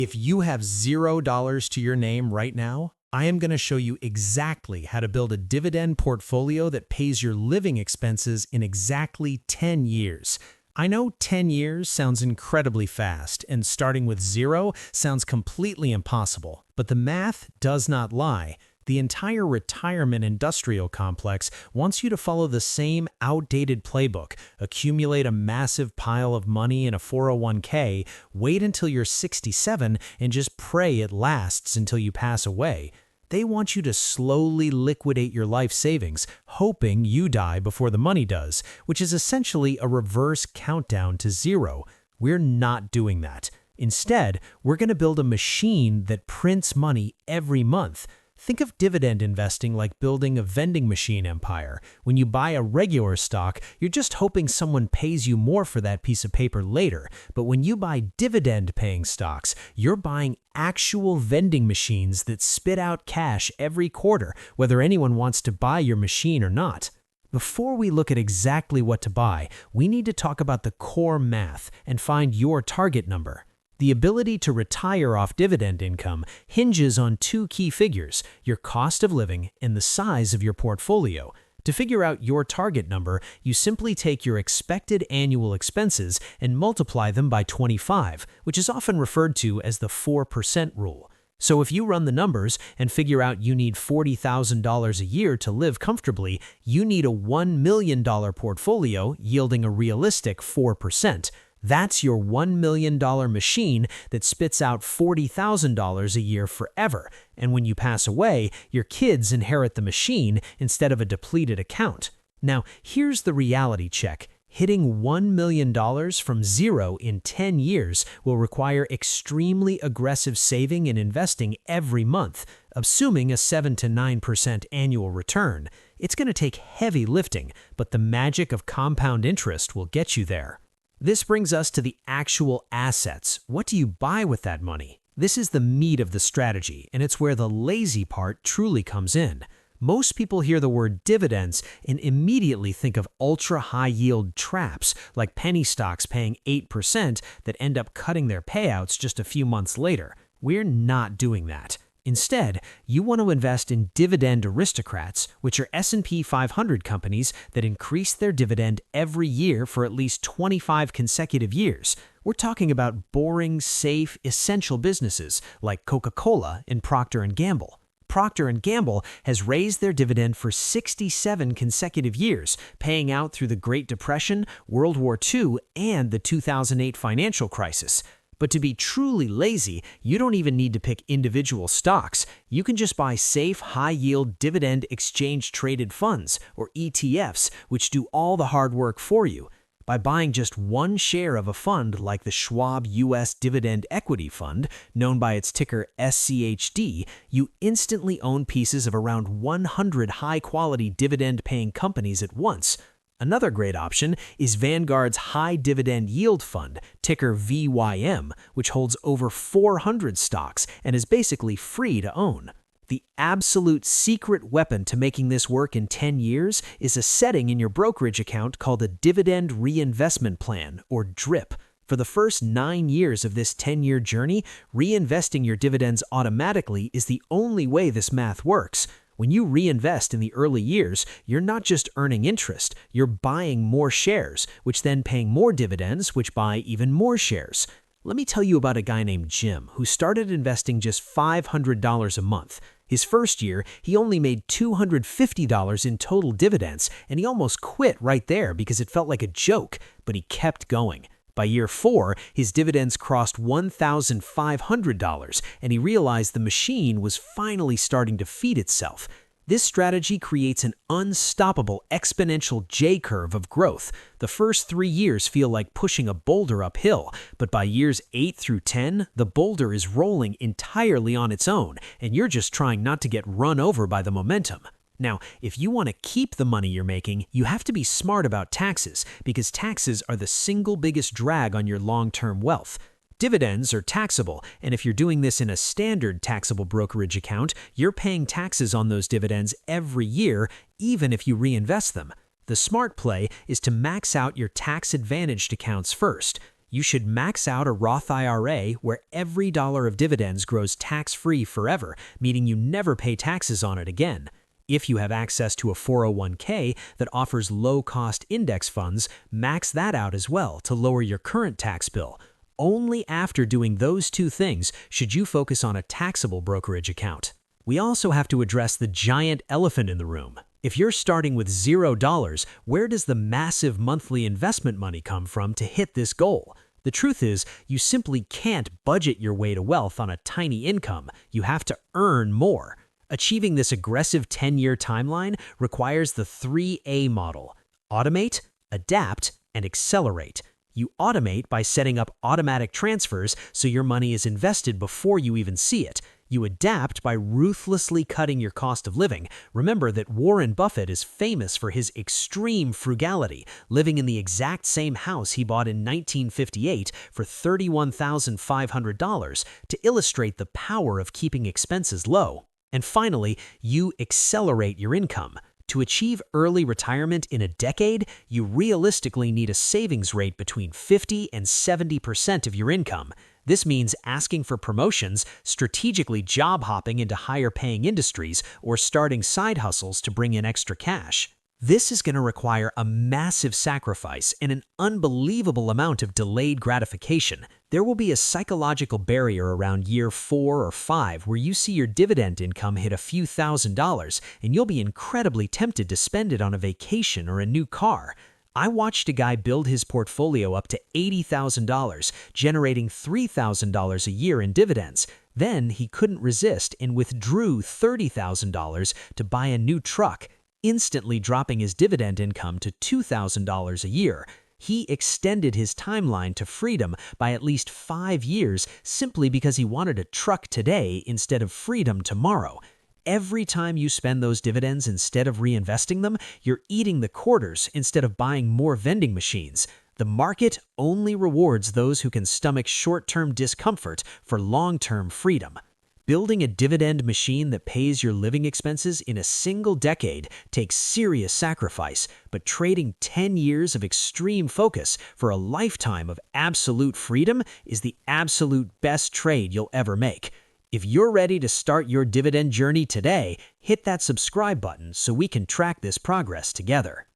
If you have $0 to your name right now, I am going to show you exactly how to build a dividend portfolio that pays your living expenses in exactly 10 years. I know 10 years sounds incredibly fast, and starting with zero sounds completely impossible, but the math does not lie. The entire retirement industrial complex wants you to follow the same outdated playbook, accumulate a massive pile of money in a 401k, wait until you're 67, and just pray it lasts until you pass away. They want you to slowly liquidate your life savings, hoping you die before the money does, which is essentially a reverse countdown to zero. We're not doing that. Instead, we're going to build a machine that prints money every month. Think of dividend investing like building a vending machine empire. When you buy a regular stock, you're just hoping someone pays you more for that piece of paper later. But when you buy dividend-paying stocks, you're buying actual vending machines that spit out cash every quarter, whether anyone wants to buy your machine or not. Before we look at exactly what to buy, we need to talk about the core math and find your target number. The ability to retire off dividend income hinges on two key figures, your cost of living and the size of your portfolio. To figure out your target number, you simply take your expected annual expenses and multiply them by 25, which is often referred to as the 4% rule. So if you run the numbers and figure out you need $40,000 a year to live comfortably, you need a $1 million portfolio yielding a realistic 4%. That's your $1 million machine that spits out $40,000 a year forever. And when you pass away, your kids inherit the machine instead of a depleted account. Now, here's the reality check. Hitting $1 million from zero in 10 years will require extremely aggressive saving and investing every month, assuming a 7 to 9% annual return. It's going to take heavy lifting, but the magic of compound interest will get you there. This brings us to the actual assets. What do you buy with that money? This is the meat of the strategy, and it's where the lazy part truly comes in. Most people hear the word dividends and immediately think of ultra-high-yield traps, like penny stocks paying 8% that end up cutting their payouts just a few months later. We're not doing that. Instead, you want to invest in dividend aristocrats, which are S&P 500 companies that increase their dividend every year for at least 25 consecutive years. We're talking about boring, safe, essential businesses like Coca-Cola and Procter & Gamble. Procter & Gamble has raised their dividend for 67 consecutive years, paying out through the Great Depression, World War II, and the 2008 financial crisis. But to be truly lazy, you don't even need to pick individual stocks. You can just buy safe, high-yield dividend exchange-traded funds, or ETFs, which do all the hard work for you. By buying just one share of a fund like the Schwab U.S. Dividend Equity Fund, known by its ticker SCHD, you instantly own pieces of around 100 high-quality dividend-paying companies at once. Another great option is Vanguard's High Dividend Yield Fund, ticker VYM, which holds over 400 stocks and is basically free to own. The absolute secret weapon to making this work in 10 years is a setting in your brokerage account called a Dividend Reinvestment Plan, or DRIP. For the first 9 years of this 10-year journey, reinvesting your dividends automatically is the only way this math works. When you reinvest in the early years, you're not just earning interest, you're buying more shares, which then paying more dividends, which buy even more shares. Let me tell you about a guy named Jim who started investing just $500 a month. His first year, he only made $250 in total dividends, and he almost quit right there because it felt like a joke, but he kept going. By year 4, his dividends crossed $1,500, and he realized the machine was finally starting to feed itself. This strategy creates an unstoppable exponential J-curve of growth. The first 3 years feel like pushing a boulder uphill, but by years 8 through 10, the boulder is rolling entirely on its own, and you're just trying not to get run over by the momentum. Now, if you want to keep the money you're making, you have to be smart about taxes, because taxes are the single biggest drag on your long-term wealth. Dividends are taxable, and if you're doing this in a standard taxable brokerage account, you're paying taxes on those dividends every year, even if you reinvest them. The smart play is to max out your tax-advantaged accounts first. You should max out a Roth IRA where every dollar of dividends grows tax-free forever, meaning you never pay taxes on it again. If you have access to a 401k that offers low-cost index funds, max that out as well to lower your current tax bill. Only after doing those two things should you focus on a taxable brokerage account. We also have to address the giant elephant in the room. If you're starting with $0, where does the massive monthly investment money come from to hit this goal? The truth is, you simply can't budget your way to wealth on a tiny income. You have to earn more. Achieving this aggressive 10-year timeline requires the 3A model: automate, adapt, and accelerate. You automate by setting up automatic transfers so your money is invested before you even see it. You adapt by ruthlessly cutting your cost of living. Remember that Warren Buffett is famous for his extreme frugality, living in the exact same house he bought in 1958 for $31,500 to illustrate the power of keeping expenses low. And finally, you accelerate your income. To achieve early retirement in a decade, you realistically need a savings rate between 50 and 70% of your income. This means asking for promotions, strategically job hopping into higher-paying industries, or starting side hustles to bring in extra cash. This is going to require a massive sacrifice and an unbelievable amount of delayed gratification. There will be a psychological barrier around year 4 or 5 where you see your dividend income hit a few $1,000s, and you'll be incredibly tempted to spend it on a vacation or a new car. I watched a guy build his portfolio up to $80,000, generating $3,000 a year in dividends. Then he couldn't resist and withdrew $30,000 to buy a new truck, instantly dropping his dividend income to $2,000 a year. He extended his timeline to freedom by at least 5 years simply because he wanted a truck today instead of freedom tomorrow. Every time you spend those dividends instead of reinvesting them, you're eating the quarters instead of buying more vending machines. The market only rewards those who can stomach short-term discomfort for long-term freedom. Building a dividend machine that pays your living expenses in a single decade takes serious sacrifice, but trading 10 years of extreme focus for a lifetime of absolute freedom is the absolute best trade you'll ever make. If you're ready to start your dividend journey today, hit that subscribe button so we can track this progress together.